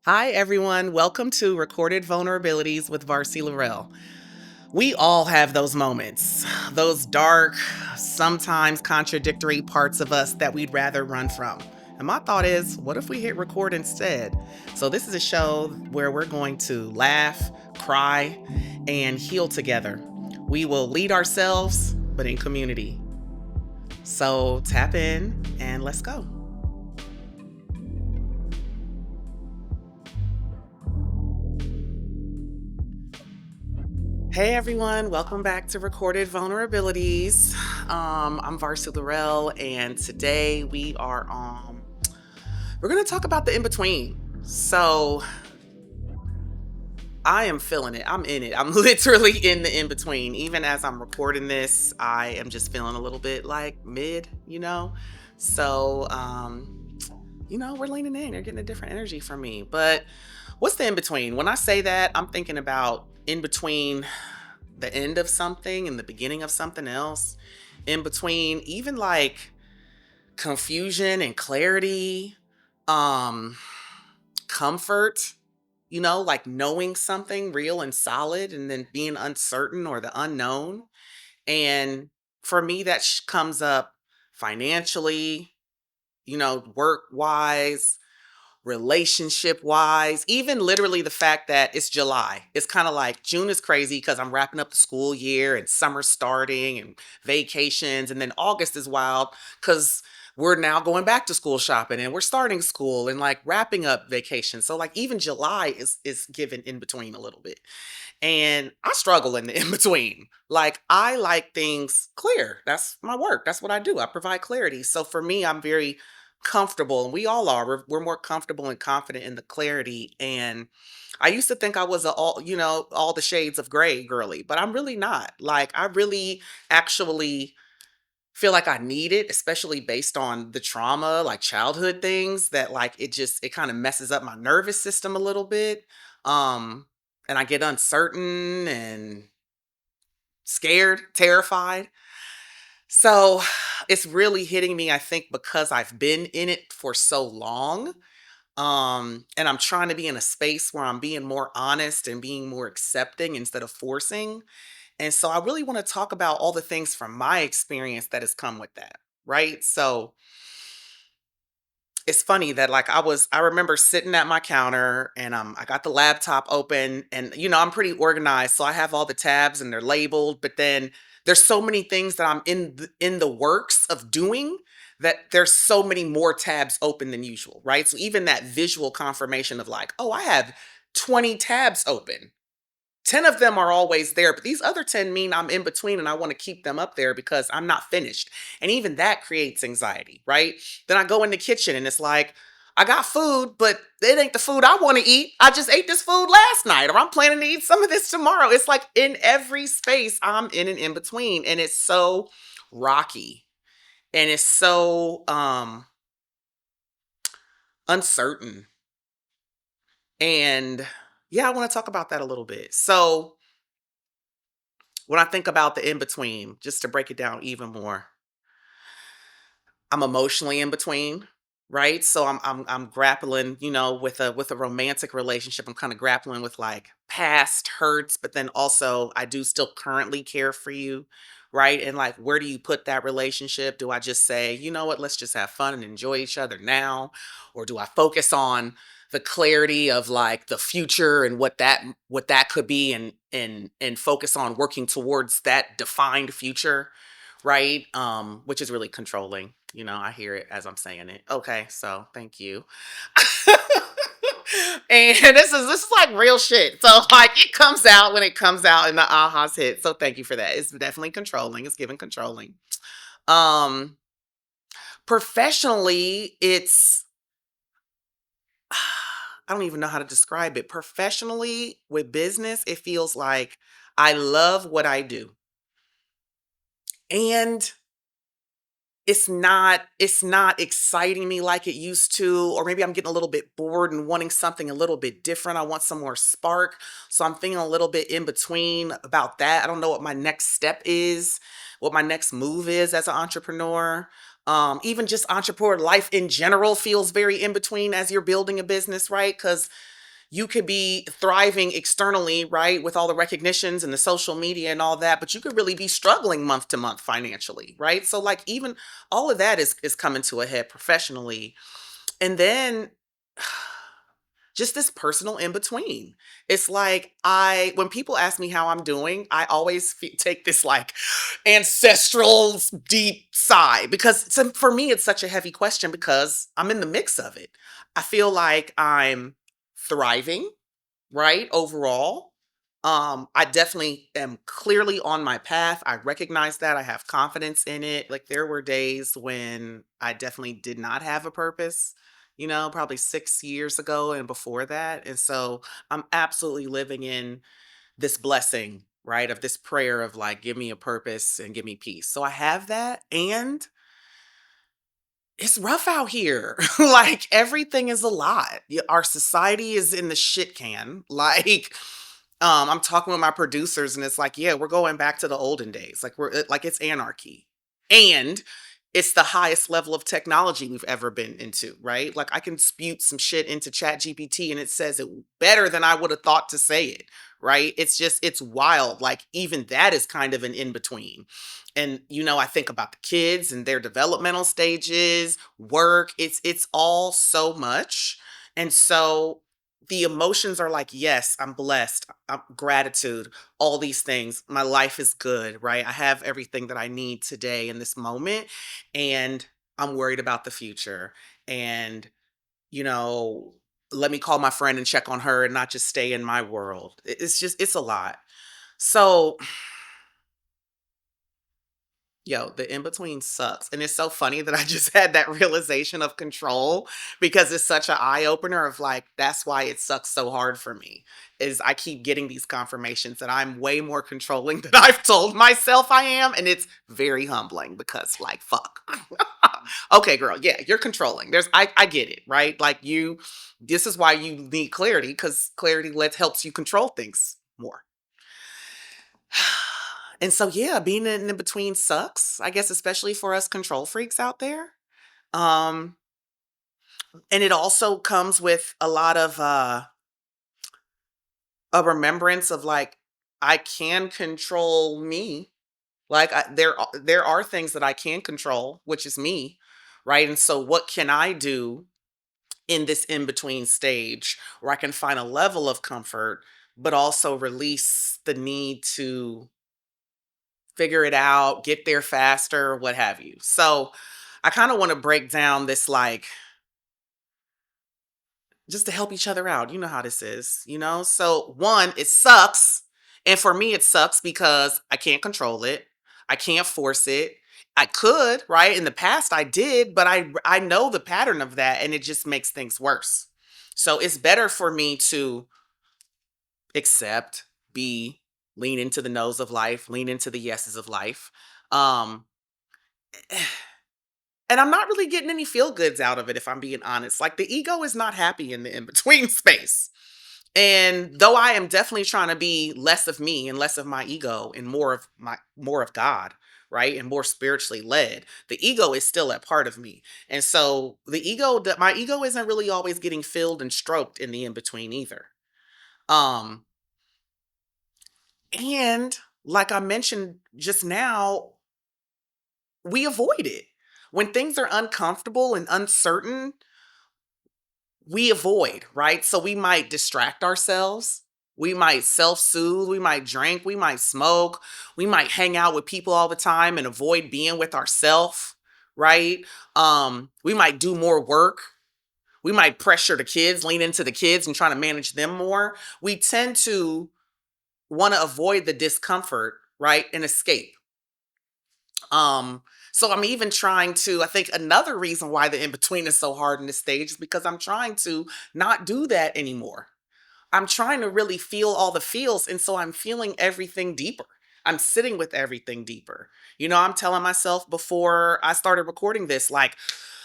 Hi, everyone. Welcome to Recorded Vulnerabilities with Varsity Laurel. We all have those moments, those dark, sometimes contradictory parts of us that we'd rather run from. And my thought is, what if we hit record instead? So, this is a show where we're going to laugh, cry, and heal together. We will lead ourselves, but in community. So, tap in and let's go. Hey everyone, welcome back to Recorded Vulnerabilities. I'm Varsity Laurel, and today we're gonna talk about the in-between. So I am feeling it. I'm in it. I'm literally in the in-between. Even as I'm recording this, I am just feeling a little bit like mid. So we're leaning in. You're getting a different energy from me. But what's the in-between? When I say that, I'm thinking about in between the end of something and the beginning of something else, in between even like confusion and clarity, um comfort, like knowing something real and solid and then being uncertain or the unknown. And for me that comes up financially, work wise, relationship wise, even literally the fact that it's July. It's kind of like June is crazy because I'm wrapping up the school year and summer starting and vacations. And then August is wild because we're now going back to school shopping and we're starting school and like wrapping up vacation. So like even July is given in between a little bit. And I struggle in the in between. Like I like things clear. That's my work. That's what I do. I provide clarity. So for me, I'm very comfortable, and we all are. We're more comfortable and confident in the clarity. And I used to think I was all the shades of gray girly, but I'm really not. Like I really actually feel like I need it, especially based on the trauma, like childhood things that like it kind of messes up my nervous system a little bit. Um and I get uncertain and scared, terrified. So it's really hitting me, I think, because I've been in it for so long. And I'm trying to be in a space where I'm being more honest and being more accepting instead of forcing. And so I really want to talk about all the things from my experience that has come with that. Right. So it's funny that like I remember sitting at my counter and I got the laptop open and I'm pretty organized, so I have all the tabs and they're labeled, but then there's so many things that I'm in the works of doing that there's so many more tabs open than usual, right? So even that visual confirmation of like, oh, I have 20 tabs open. 10 of them are always there, but these other 10 mean I'm in between and I want to keep them up there because I'm not finished. And even that creates anxiety, right? Then I go in the kitchen and it's like, I got food, but it ain't the food I want to eat. I just ate this food last night, or I'm planning to eat some of this tomorrow. It's like in every space, I'm in an in between, and it's so rocky and it's so uncertain. And yeah, I want to talk about that a little bit. So, when I think about the in between, just to break it down even more, I'm emotionally in between, right? So I'm grappling, with a romantic relationship. I'm kind of grappling with like past hurts, but then also I do still currently care for you, right? And like where do you put that relationship? Do I just say, you know what, let's just have fun and enjoy each other now? Or do I focus on the clarity of like the future and what that could be, and focus on working towards that defined future, right? Which is really controlling. I hear it as I'm saying it. Okay, so thank you. And this is like real shit. So like it comes out when it comes out and the ahas hit. So thank you for that. It's definitely controlling. It's giving controlling. Um Professionally, it's I don't even know how to describe it. Professionally with business, it feels like I love what I do. And it's not exciting me like it used to, or maybe I'm getting a little bit bored and wanting something a little bit different. I want some more spark, so I'm feeling a little bit in between about that. I don't know what my next step is, what my next move is as an entrepreneur. Even just entrepreneur life in general feels very in between as you're building a business, right? Because you could be thriving externally, right, with all the recognitions and the social media and all that, but you could really be struggling month to month financially, right? So like even all of that is coming to a head professionally. And then just this personal in between. It's like when people ask me how I'm doing, I always take this like ancestral deep sigh because for me it's such a heavy question because I'm in the mix of it. I feel like I'm thriving, right? Overall. I definitely am clearly on my path. I recognize that. I have confidence in it. Like there were days when I definitely did not have a purpose, probably 6 years ago and before that. And so I'm absolutely living in this blessing, right? Of this prayer of like, give me a purpose and give me peace. So I have that. And it's rough out here. Like everything is a lot. Our society is in the shit can. Like, I'm talking with my producers, and it's like, yeah, we're going back to the olden days. Like like it's anarchy, and it's the highest level of technology we've ever been into. Right? Like I can spute some shit into Chat GPT, and it says it better than I would have thought to say it. Right? It's wild. Like even that is kind of an in between. And I think about the kids and their developmental stages, work. It's all so much. And so the emotions are like, yes, I'm blessed. Gratitude, all these things. My life is good, right? I have everything that I need today in this moment. And I'm worried about the future. And, you know, let me call my friend and check on her and not just stay in my world. It's a lot. So yo, the in between sucks. And it's so funny that I just had that realization of control because it's such an eye opener of like, that's why it sucks so hard for me. Is I keep getting these confirmations that I'm way more controlling than I've told myself I am. And it's very humbling because, like, fuck. Okay, girl. Yeah, you're controlling. I get it, right? Like, this is why you need clarity because clarity helps you control things more. And so, yeah, being in between sucks, I guess, especially for us control freaks out there. Um, and it also comes with a lot of a remembrance of like, I can control me. Like there are things that I can control, which is me, right? And so, what can I do in this in between stage where I can find a level of comfort, but also release the need to figure it out, get there faster, what have you. So I kind of want to break down this like just to help each other out. You know how this is. So one, it sucks. And for me, it sucks because I can't control it. I can't force it. I could, right? In the past I did, but I know the pattern of that and it just makes things worse. So it's better for me to accept, be, lean into the no's of life, lean into the yeses of life. Um And I'm not really getting any feel goods out of it, if I'm being honest. Like the ego is not happy in the in between space. And though I am definitely trying to be less of me and less of my ego and more of God, right? And more spiritually led, the ego is still a part of me. And so my ego isn't really always getting filled and stroked in the in between either. Um, and like I mentioned just now, we avoid it. When things are uncomfortable and uncertain, we avoid, right? So we might distract ourselves. We might self soothe. We might drink. We might smoke. We might hang out with people all the time and avoid being with ourselves, right? We might do more work. We might pressure the kids, lean into the kids and try to manage them more. We tend to want to avoid the discomfort, right? And escape. Um, so I'm even trying to, I think another reason why the in between is so hard in this stage is because I'm trying to not do that anymore. I'm trying to really feel all the feels. And so I'm feeling everything deeper. I'm sitting with everything deeper. I'm telling myself before I started recording this, like,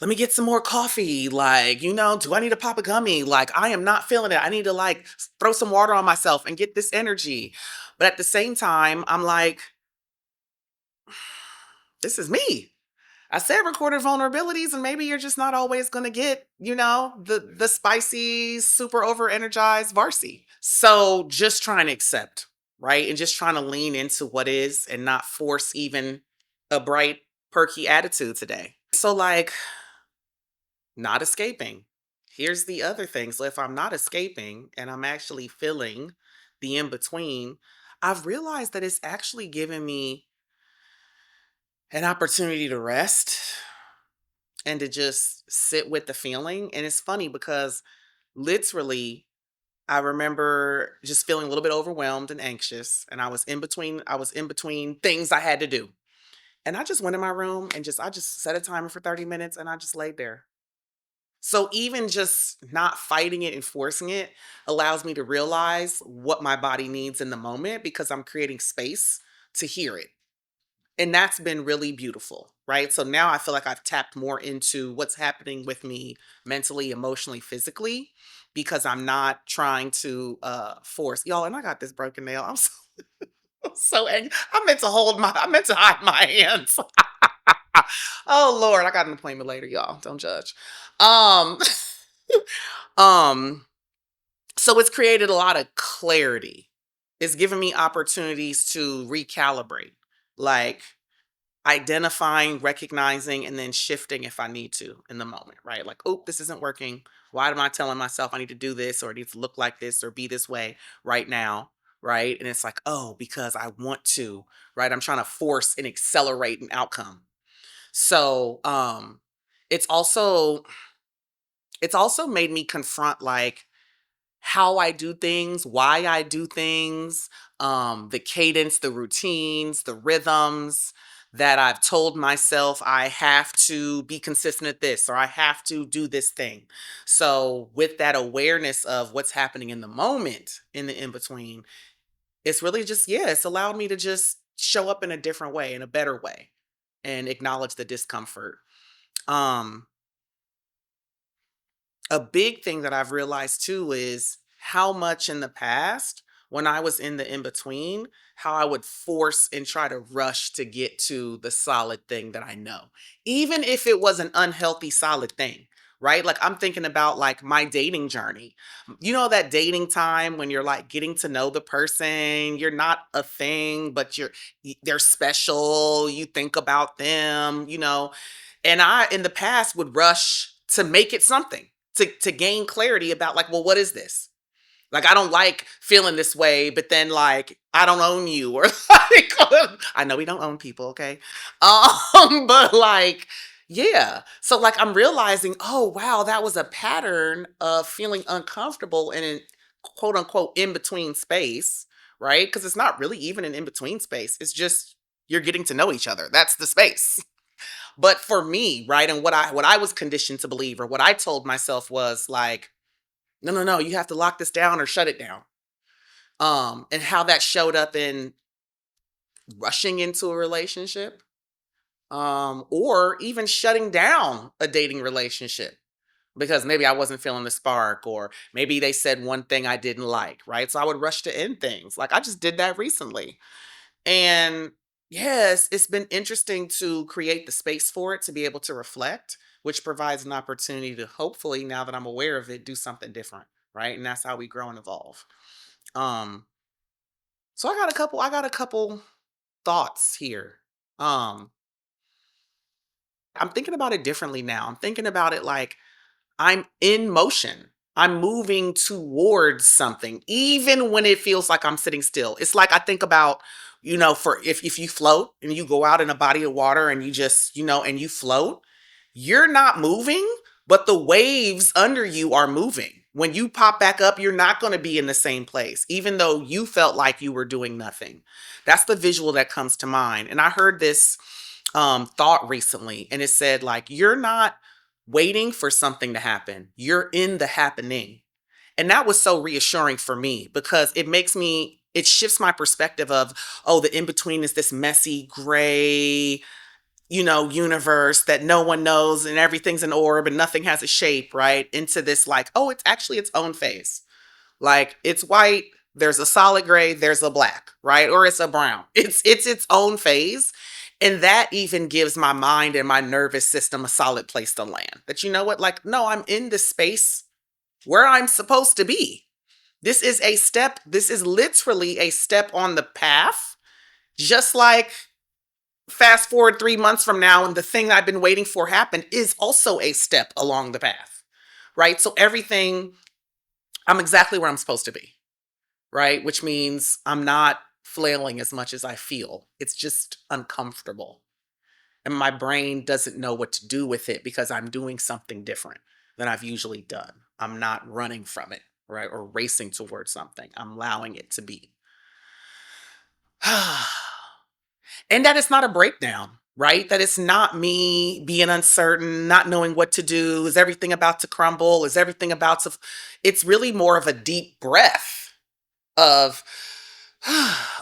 let me get some more coffee. Like, do I need to pop a gummy? Like, I am not feeling it. I need to like throw some water on myself and get this energy. But at the same time, I'm like, this is me. I said recorded vulnerabilities, and maybe you're just not always going to get, the spicy, super over energized Varsity. So just trying to accept, right? And just trying to lean into what is and not force even a bright, perky attitude today. So, like, not escaping. Here's the other thing. So, if I'm not escaping and I'm actually feeling the in between, I've realized that it's actually given me an opportunity to rest and to just sit with the feeling. And it's funny because literally, I remember just feeling a little bit overwhelmed and anxious, and I was in between things I had to do. And I just went in my room and I just set a timer for 30 minutes and I just laid there. So even just not fighting it and forcing it allows me to realize what my body needs in the moment because I'm creating space to hear it. And that's been really beautiful, right? So now I feel like I've tapped more into what's happening with me mentally, emotionally, physically, because I'm not trying to force y'all. And I got this broken nail. I'm so, I'm so angry. I meant to hide my hands. Oh Lord, I got an appointment later, y'all. Don't judge. Um, um, so it's created a lot of clarity. It's given me opportunities to recalibrate. Like, identifying, recognizing, and then shifting if I need to in the moment, right? Like, oh, this isn't working. Why am I telling myself I need to do this or it needs to look like this or be this way right now? Right. And it's like, oh, because I want to, right? I'm trying to force and accelerate an outcome. So it's also it's also made me confront like how I do things, why I do things, the cadence, the routines, the rhythms that I've told myself I have to be consistent at this or I have to do this thing. So, with that awareness of what's happening in the moment, in the in between, it's really just, yeah, it's allowed me to just show up in a different way, in a better way, and acknowledge the discomfort. Um, a big thing that I've realized too is how much in the past, when I was in the in between, how I would force and try to rush to get to the solid thing that I know, even if it was an unhealthy solid thing. Right? Like, I'm thinking about like my dating journey. You know, that dating time when you're like getting to know the person, you're not a thing, but they're special, you think about them, and I, in the past, would rush to make it something, to gain clarity about like, well, what is this? Like, I don't like feeling this way, but then like I don't own you, or like I know we don't own people, okay? But like, yeah. So like I'm realizing, oh wow, that was a pattern of feeling uncomfortable in an quote unquote in between space, right? Because it's not really even an in between space. It's just you're getting to know each other. That's the space. But for me, right, and what I was conditioned to believe or what I told myself was like, no, no, no, you have to lock this down or shut it down. And how that showed up in rushing into a relationship, or even shutting down a dating relationship because maybe I wasn't feeling the spark, or maybe they said one thing I didn't like, right? So I would rush to end things. Like, I just did that recently. And yes, it's been interesting to create the space for it to be able to reflect, which provides an opportunity to hopefully, now that I'm aware of it, do something different, right? And that's how we grow and evolve. Um, so I got a couple thoughts here. Um, I'm thinking about it differently now. I'm thinking about it like I'm in motion. I'm moving towards something, even when it feels like I'm sitting still. It's like I think about, for if you float and you go out in a body of water and you just, and you float, you're not moving, but the waves under you are moving. When you pop back up, you're not going to be in the same place, even though you felt like you were doing nothing. That's the visual that comes to mind. And I heard this thought recently, and it said, like, you're not waiting for something to happen, you're in the happening. And that was so reassuring for me because it shifts my perspective of, oh, the in between is this messy gray, universe that no one knows and everything's an orb and nothing has a shape, right? Into this, like, oh, it's actually its own phase. Like, it's white, there's a solid gray, there's a black, right? Or it's a brown. It's its own phase. And that even gives my mind and my nervous system a solid place to land. That, you know what, like, no, I'm in this space where I'm supposed to be. This is a step. This is literally a step on the path. Just like fast forward 3 months from now, and the thing I've been waiting for happened is also a step along the path, right? So everything, I'm exactly where I'm supposed to be, right? Which means I'm not flailing as much as I feel. It's just uncomfortable. And my brain doesn't know what to do with it because I'm doing something different than I've usually done. I'm not running from it, right? Or racing towards something. I'm allowing it to be. And that it's not a breakdown, right? That it's not me being uncertain, not knowing what to do. Is everything about to crumble? Is everything about to. It's really more of a deep breath of,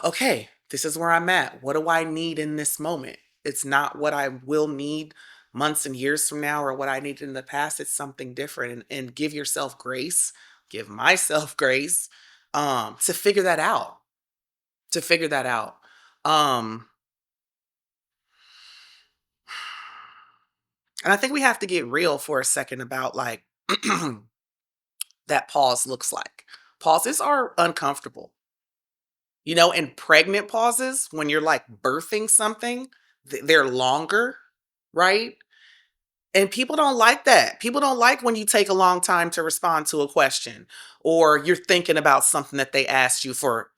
okay, this is where I'm at. What do I need in this moment? It's not what I will need months and years from now or what I needed in the past. It's something different. And give yourself grace, give myself grace to figure that out. To figure that out. And I think we have to get real for a second about like that pause looks like. Pauses are uncomfortable. And pregnant pauses, when you're like birthing something, they're longer, right? And people don't like that. People don't like when you take a long time to respond to a question or you're thinking about something that they asked you for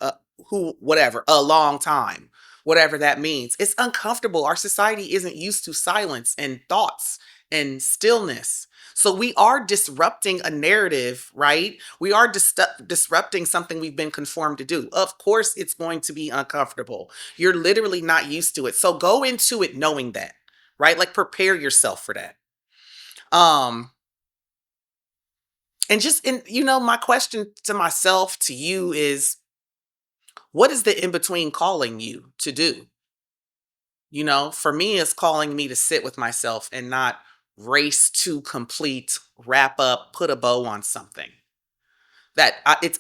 whatever, a long time, whatever that means. It's uncomfortable. Our society isn't used to silence and thoughts and stillness. So we are disrupting a narrative, right? We are disrupting something we've been conformed to do. Of course, it's going to be uncomfortable. You're literally not used to it. So go into it knowing that, right? Like prepare yourself for that. And my question to myself, to you is, what is the in between calling you to do? For me, it's calling me to sit with myself and not race to complete, wrap up, put a bow on something.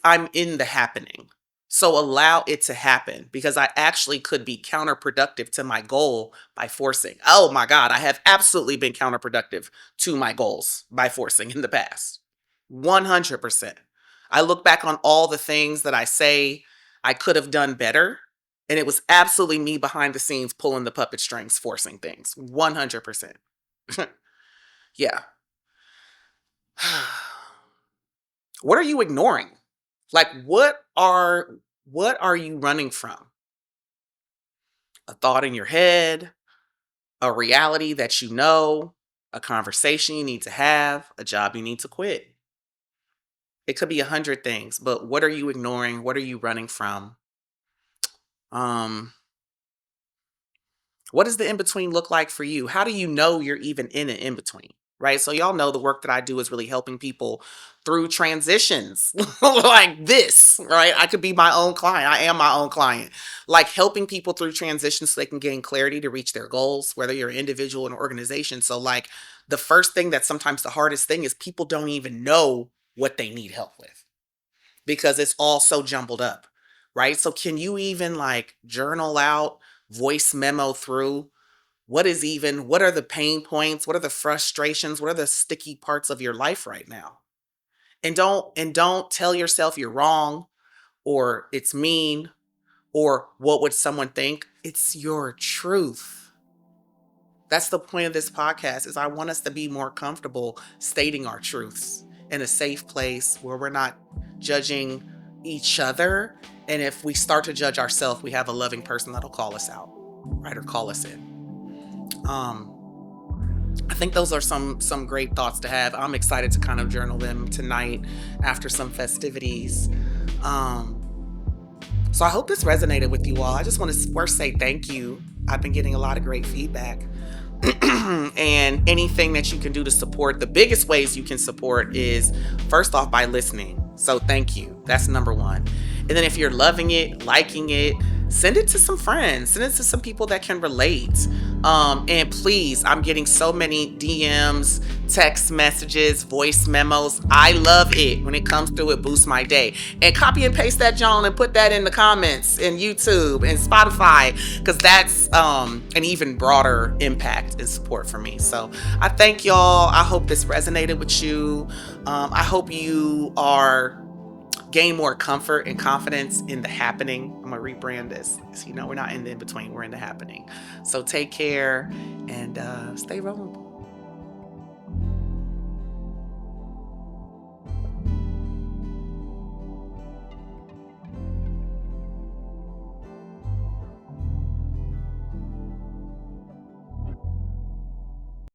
I'm in the happening. So allow it to happen because I actually could be counterproductive to my goal by forcing. Oh my God, I have absolutely been counterproductive to my goals by forcing in the past. 100%. I look back on all the things that I say I could have done better, and it was absolutely me behind the scenes pulling the puppet strings, forcing things. 100%. Yeah. What are you ignoring? Like what are you running from? A thought in your head, a reality that you know, a conversation you need to have, a job you need to quit. It could be 100 things, but what are you ignoring? What are you running from? Um, what does the in between look like for you? How do you know you're even in an in between? Right? So y'all know the work that I do is really helping people through transitions like this, right? I could be my own client. I am my own client. Like helping people through transitions so they can gain clarity to reach their goals, whether you're an individual or an organization. So like the first thing that's sometimes the hardest thing is people don't even know what they need help with because it's all so jumbled up, right? So can you even like journal out, voice memo through what are the pain points? What are the frustrations? What are the sticky parts of your life right now? And don't tell yourself you're wrong or it's mean or what would someone think? It's your truth. That's the point of this podcast is I want us to be more comfortable stating our truths in a safe place where we're not judging each other. And if we start to judge ourselves, we have a loving person that'll call us out, right? Or call us in. I think those are some great thoughts to have. I'm excited to kind of journal them tonight after some festivities. So I hope this resonated with you all. I just want to first say thank you. I've been getting a lot of great feedback. And anything that you can do to support, the biggest ways you can support is first off by listening. So thank you. That's number one. And then if you're loving it, liking it, send it to some friends, send it to some people that can relate. And please, I'm getting so many DMs, text messages, voice memos. I love it when it comes through. It boosts my day. And copy and paste that, John, and put that in the comments in YouTube and Spotify, because that's an even broader impact and support for me. So I thank y'all. I hope this resonated with you. I hope you are gain more comfort and confidence in the happening. I'm gonna rebrand this. So, we're not in the in between, we're in the happening. So take care and stay vulnerable.